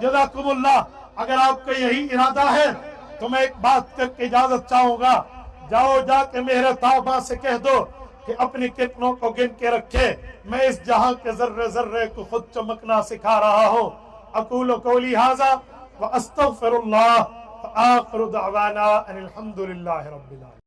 جزاکم اللہ۔ اگر آپ کا یہی ارادہ ہے تو میں ایک بات کر کے اجازت چاہوں گا، جاؤ جا کے میرے طالبہ سے کہہ دو کہ اپنی کتنوں کو گن کے رکھے، میں اس جہاں کے ذرے ذرے کو خود چمکنا سکھا رہا ہوں۔ اقول قولی ھذا واستغفر اللہ، وآخر دعوانا ان الحمد للہ رب العالمین۔